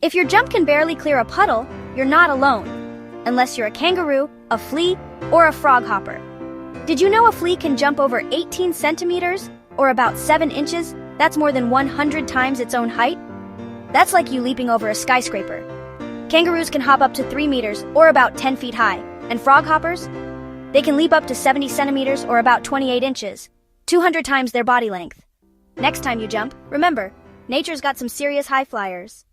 If your jump can barely clear a puddle, you're not alone. Unless you're a kangaroo, a flea, or a frog hopper. Did you know a flea can jump over 18 centimeters, or about 7 inches? That's more than 100 times its own height. That's like you leaping over a skyscraper. Kangaroos can hop up to 3 meters, or about 10 feet high. And frog hoppers? They can leap up to 70 centimeters, or about 28 inches. 200 times their body length. Next time you jump, remember, nature's got some serious high flyers.